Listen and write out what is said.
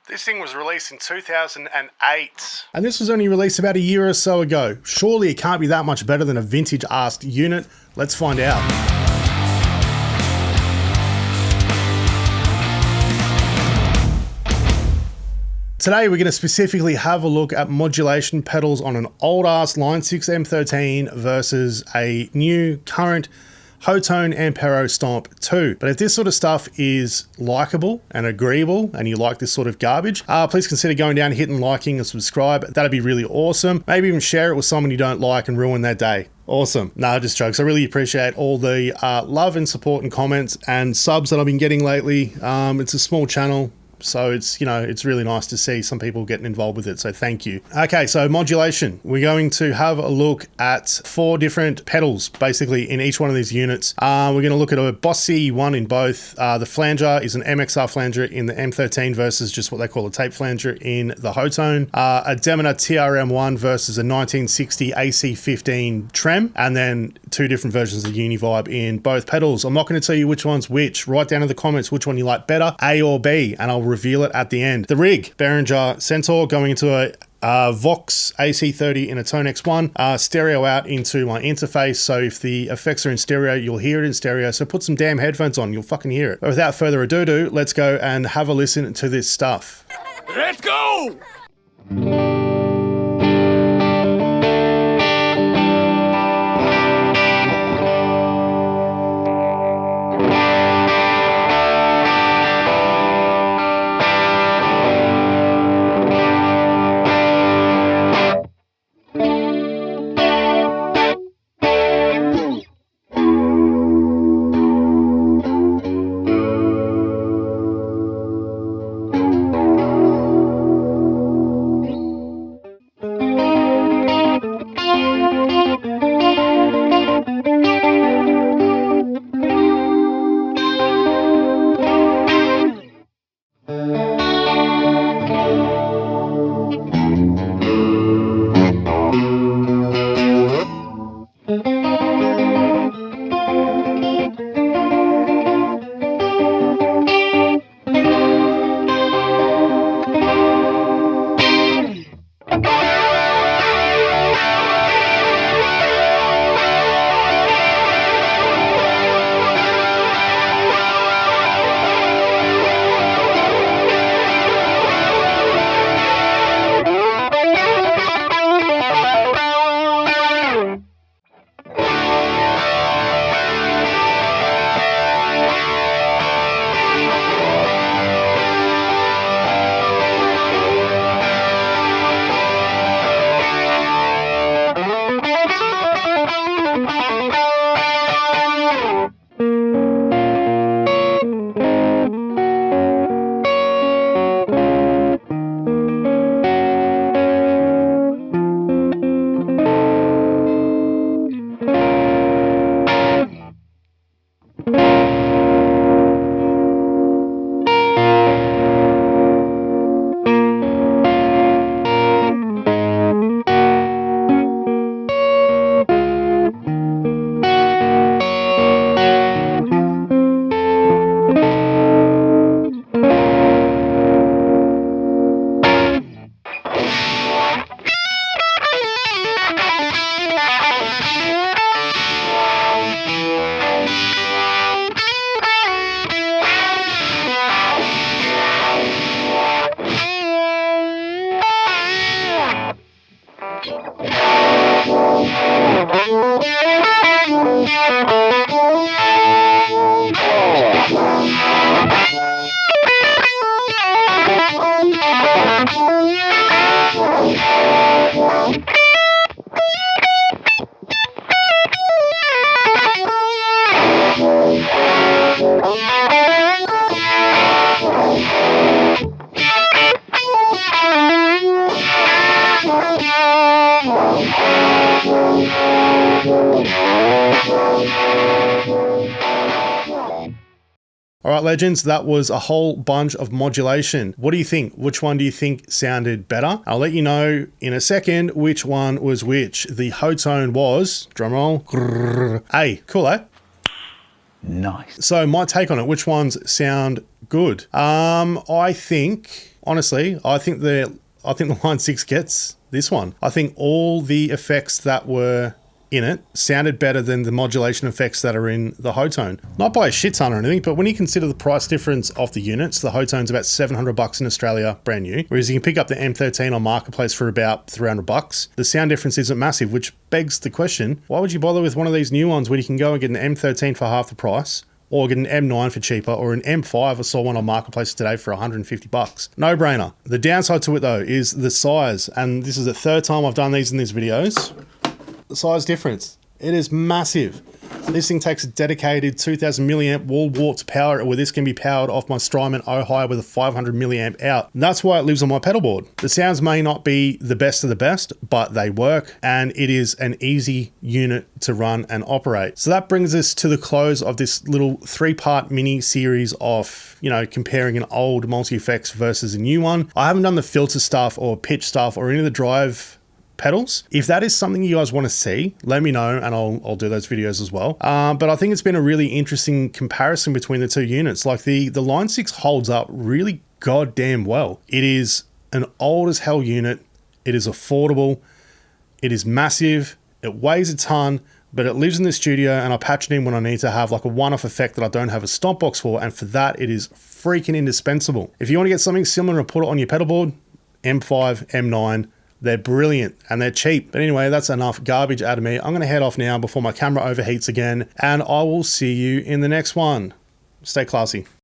This thing was released in 2008. And this was only released about a year or so ago. Surely it can't be that much better than a vintage-ass unit. Let's find out. Today we're going to specifically have a look at modulation pedals on an old-ass Line 6 M13 versus a new, current Hotone Ampero Stomp 2. But if this sort of stuff is likable and agreeable and you like this sort of garbage, please consider going down, hitting liking and subscribe. That'd be really awesome. Maybe even share it with someone you don't like and ruin their day. Awesome. No, just jokes. I really appreciate all the love and support and comments and subs that I've been getting lately. It's a small channel, so it's, you know, it's really nice to see some people getting involved with it. So thank you. Okay, so modulation. We're going to have a look at 4 different pedals, basically, in each one of these units. We're going to look at a Boss CE1 in both. The flanger is an MXR flanger in the M13 versus just what they call a tape flanger in the Hotone. A Demona TRM1 versus a 1960 AC15 Trem, and then 2 different versions of Univibe in both pedals. I'm not going to tell you which one's which. Write down in the comments which one you like better, A or B, and I'll reveal it at the end. The rig, Behringer Centaur going into a Vox AC30 in a Tone X1, stereo out into my interface, so if the effects are in stereo, you'll hear it in stereo, so put some damn headphones on, you'll fucking hear it. But without further ado, let's go and have a listen to this stuff. Let's go! All right, legends, that was a whole bunch of modulation. What do you think? Which one do you think sounded better? I'll let you know in a second which one was which. The Hotone was, drumroll, A. Cool, eh? Nice. So my take on it, which ones sound good? I think honestly, I think the Line 6 gets this one. I think all the effects that were in it sounded better than the modulation effects that are in the Hotone. Not by a shit ton or anything, but when you consider the price difference of the units, the Hotone's about $700 in Australia, brand new, whereas you can pick up the M13 on Marketplace for about $300. The sound difference isn't massive, which begs the question, why would you bother with one of these new ones when you can go and get an M13 for half the price, or get an M9 for cheaper, or an M5? I saw one on Marketplace today for $150. No brainer. The downside to it though is the size, and this is the third time I've done these in these videos. The size difference, it is massive. This thing takes a dedicated 2000 milliamp wall wart to power it, where this can be powered off my Strymon Ohio with a 500 milliamp out. And that's why it lives on my pedal board. The sounds may not be the best of the best, but they work, and it is an easy unit to run and operate. So that brings us to the close of this little 3-part mini series of, you know, comparing an old multi-effects versus a new one. I haven't done the filter stuff or pitch stuff or any of the drive pedals. If that is something you guys want to see, let me know and I'll do those videos as well. But I think it's been a really interesting comparison between the two units. Like the Line 6 holds up really goddamn well. It is an old as hell unit. It is affordable. It is massive. It weighs a ton, but it lives in the studio and I patch it in when I need to have like a one-off effect that I don't have a stomp box for. And for that, it is freaking indispensable. If you want to get something similar and put it on your pedal board, M5, M9, they're brilliant and they're cheap. But anyway, that's enough garbage out of me. I'm going to head off now before my camera overheats again, and I will see you in the next one. Stay classy.